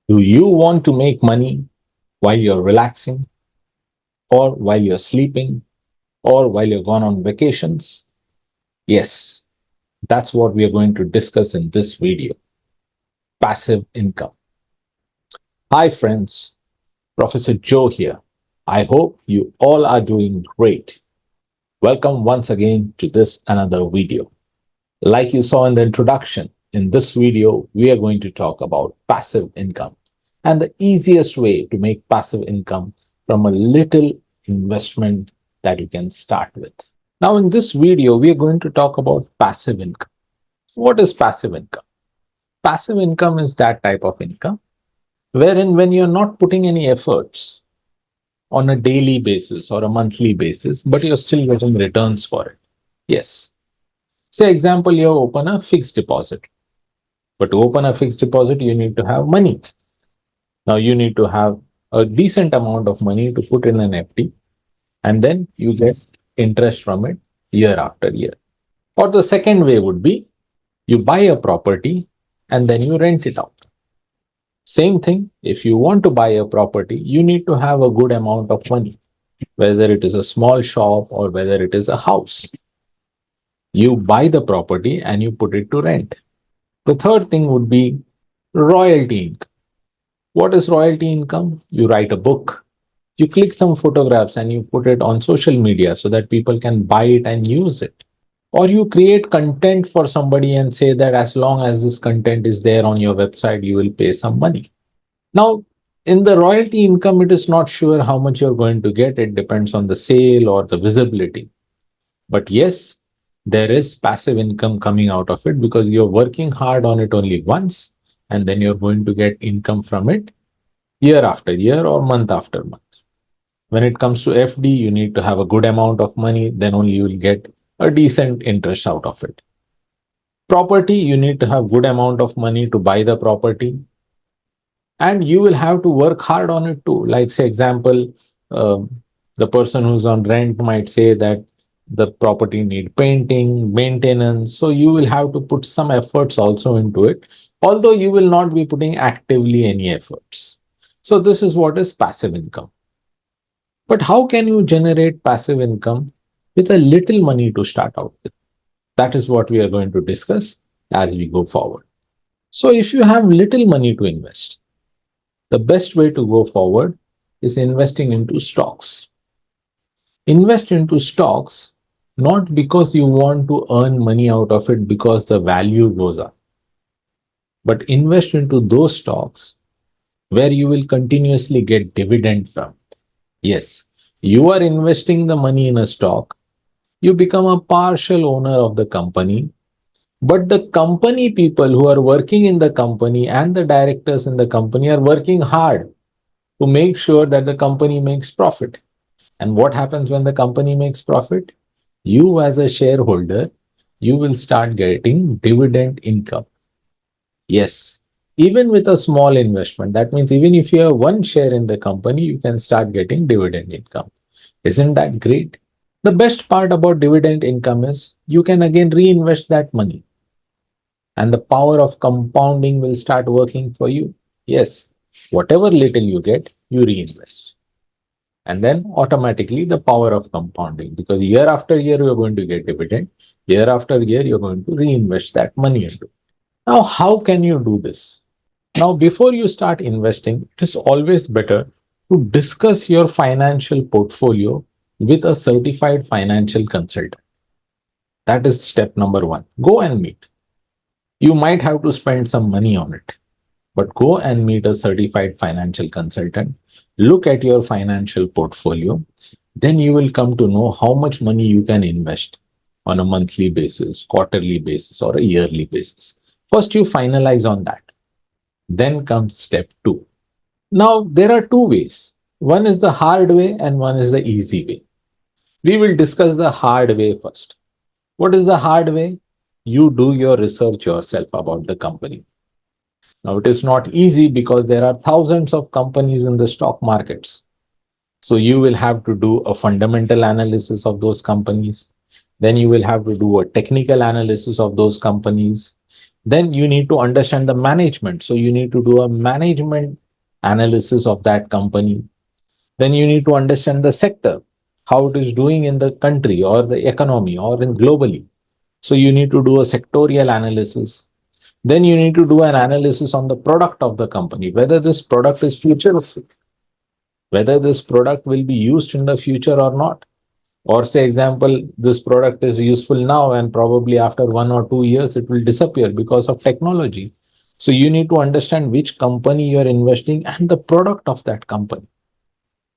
Do you want to make money while you're relaxing, or while you're sleeping, or while you're gone on vacations? Yes, that's what we are going to discuss in this video: passive income. Hi, friends. Professor Joe here. I hope you all are doing great. Welcome once again to this another video. Like you saw in the introduction, in this video, we are going to talk about passive income and the easiest way to make passive income from a little investment that you can start with. Now, in this video, we are going to talk about passive income. What is passive income? Passive income is that type of income wherein when you're not putting any efforts on a daily basis or a monthly basis, but you're still getting returns for it. Yes. Say example, you open a fixed deposit. But to open a fixed deposit, you need to have money. Now you need to have a decent amount of money to put in an FD, and then you get interest from it year after year. Or the second way would be you buy a property and then you rent it out. Same thing, if you want to buy a property, you need to have a good amount of money, whether it is a small shop or whether it is a house. You buy the property and you put it to rent. The third thing would be royalty income. What is royalty income? You write a book, you click some photographs and you put it on social media so that people can buy it and use it. Or you create content for somebody and say that as long as this content is there on your website, you will pay some money. Now, in the royalty income, it is not sure how much you're going to get. It depends on the sale or the visibility. But yes, there is passive income coming out of it because you're working hard on it only once and then you're going to get income from it year after year or month after month. When it comes to FD, you need to have a good amount of money, then only you will get a decent interest out of it. Property, you need to have good amount of money to buy the property, and you will have to work hard on it too. Like say example, the person who's on rent might say that the property need painting, maintenance, so you will have to put some efforts also into it, although you will not be putting actively any efforts. So this is what is passive income. But how can you generate passive income with a little money to start out with? That is what we are going to discuss as we go forward. So if you have little money to invest, the best way to go forward is investing into stocks. Invest into stocks not because you want to earn money out of it because the value goes up, but invest into those stocks where you will continuously get dividend from. Yes, you are investing the money in a stock, you become a partial owner of the company, but the company people who are working in the company and the directors in the company are working hard to make sure that the company makes profit. And what happens when the company makes profit? You, as a shareholder, you will start getting dividend income. Yes, even with a small investment, that means even if you have one share in the company, you can start getting dividend income. Isn't that great? The best part about dividend income is you can again reinvest that money and the power of compounding will start working for you. Yes, whatever little you get, you reinvest. And then automatically the power of compounding, because year after year you're going to get dividend, year after year you're going to reinvest that money into. Now, how can you do this? Now, before you start investing, it is always better to discuss your financial portfolio with a certified financial consultant. That is step number one. Go and meet. You might have to spend some money on it, but go and meet a certified financial consultant. Look at your financial portfolio. Then you will come to know how much money you can invest on a monthly basis, quarterly basis, or a yearly basis. First, you finalize on that. Then comes step two. Now, there are two ways. One is the hard way and one is the easy way. We will discuss the hard way first. What is the hard way? You do your research yourself about the company. Now, it is not easy because there are thousands of companies in the stock markets. So, you will have to do a fundamental analysis of those companies. Then, you will have to do a technical analysis of those companies. Then you need to understand the management. So you need to do a management analysis of that company. Then you need to understand the sector, how it is doing in the country or the economy or in globally. So you need to do a sectorial analysis. Then you need to do an analysis on the product of the company, whether this product is futuristic, whether this product will be used in the future or not. Or say example, this product is useful now and probably after 1 or 2 years it will disappear because of technology. So you need to understand which company you are investing and the product of that company.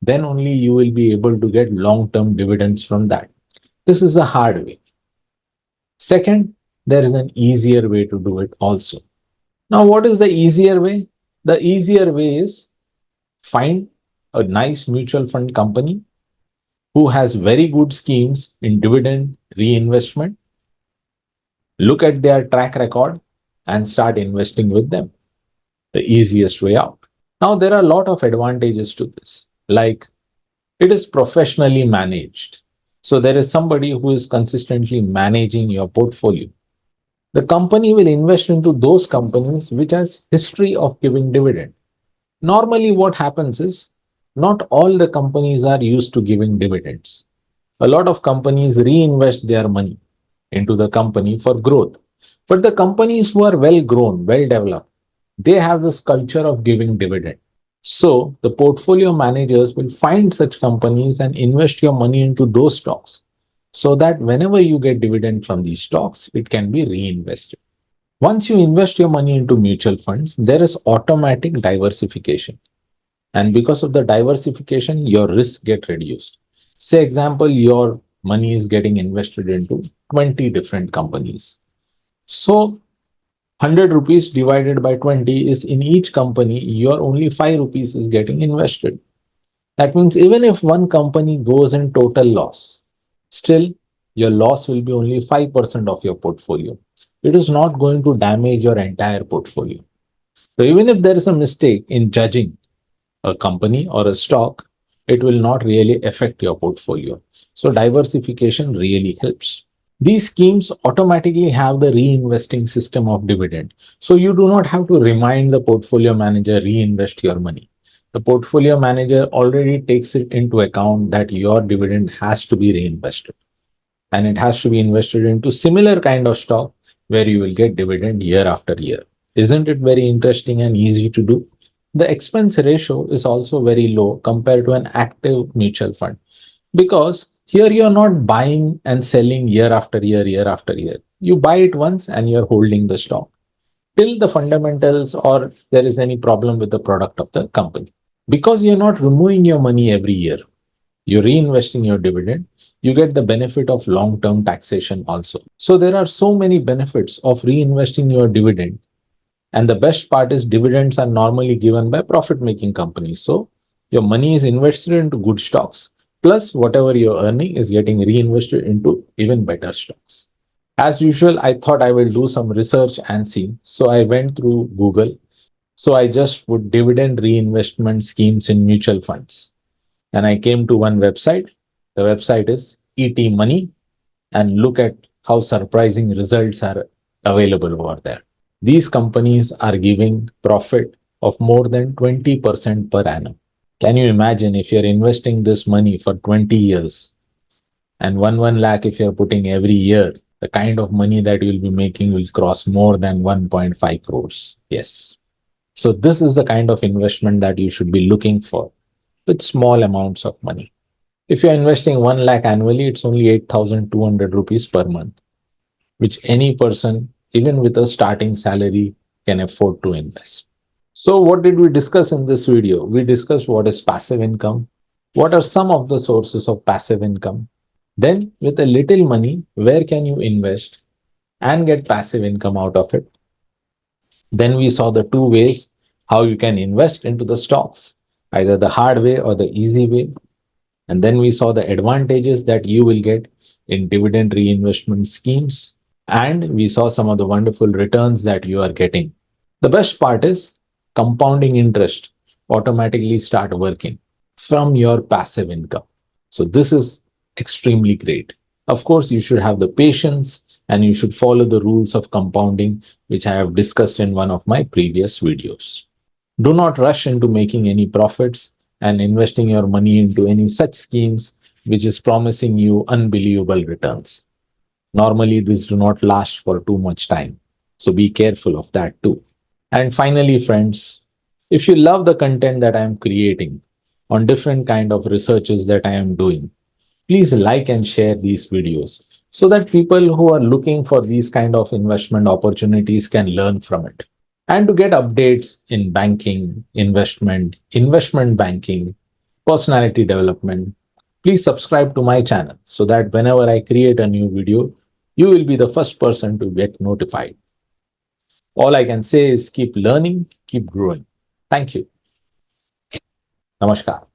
Then only you will be able to get long-term dividends from that. This is a hard way. Second, there is an easier way to do it also. Now, what is the easier way? The easier way is find a nice mutual fund company who has very good schemes in dividend reinvestment, look at their track record and start investing with them. The easiest way out. Now, there are a lot of advantages to this, like it is professionally managed. So, there is somebody who is consistently managing your portfolio. The company will invest into those companies which has history of giving dividend. Normally, what happens is not all the companies are used to giving dividends. A lot of companies reinvest their money into the company for growth. But the companies who are well grown, well developed, they have this culture of giving dividend. So the portfolio managers will find such companies and invest your money into those stocks so that whenever you get dividend from these stocks, it can be reinvested. Once you invest your money into mutual funds, there is automatic diversification. And because of the diversification, your risks get reduced. Say, example, your money is getting invested into 20 different companies. So 100 rupees divided by 20 is in each company, your only 5 rupees is getting invested. That means even if one company goes in total loss, still your loss will be only 5% of your portfolio. It is not going to damage your entire portfolio. So even if there is a mistake in judging a company or a stock, it will not really affect your portfolio. So diversification really helps. These schemes automatically have the reinvesting system of dividend. So you do not have to remind the portfolio manager reinvest your money. The portfolio manager already takes it into account that your dividend has to be reinvested and it has to be invested into similar kind of stock where you will get dividend year after year. Isn't it very interesting and easy to do? The expense ratio is also very low compared to an active mutual fund because here you're not buying and selling year after year. You buy it once and you're holding the stock till the fundamentals or there is any problem with the product of the company. Because you're not removing your money every year, you're reinvesting your dividend, you get the benefit of long term taxation also. So there are so many benefits of reinvesting your dividend. And the best part is dividends are normally given by profit making companies. So your money is invested into good stocks, plus whatever you're earning is getting reinvested into even better stocks. As usual, I thought I will do some research and see. So I went through Google. So I just put dividend reinvestment schemes in mutual funds. And I came to one website. The website is ET Money, and look at how surprising results are available over there. These companies are giving profit of more than 20% per annum. Can you imagine if you're investing this money for 20 years and 1 lakh if you're putting every year, the kind of money that you'll be making will cross more than 1.5 crores. Yes. So this is the kind of investment that you should be looking for with small amounts of money. If you're investing 1 lakh annually, it's only 8,200 rupees per month, which any person, even with a starting salary, can afford to invest. So, what did we discuss in this video? We discussed what is passive income, what are some of the sources of passive income. Then, with a little money, where can you invest and get passive income out of it? Then, we saw the two ways how you can invest into the stocks, either the hard way or the easy way. And then we saw the advantages that you will get in dividend reinvestment schemes. And we saw some of the wonderful returns that you are getting. The best part is compounding interest automatically start working from your passive income. So this is extremely great. Of course, you should have the patience and you should follow the rules of compounding, which I have discussed in one of my previous videos. Do not rush into making any profits and investing your money into any such schemes which is promising you unbelievable returns. Normally, these do not last for too much time. So be careful of that too. And finally, friends, if you love the content that I am creating on different kind of researches that I am doing, please like and share these videos so that people who are looking for these kind of investment opportunities can learn from it. And to get updates in banking, investment banking, personality development, please subscribe to my channel so that whenever I create a new video, you will be the first person to get notified. All I can say is keep learning, keep growing. Thank you. Namaskar.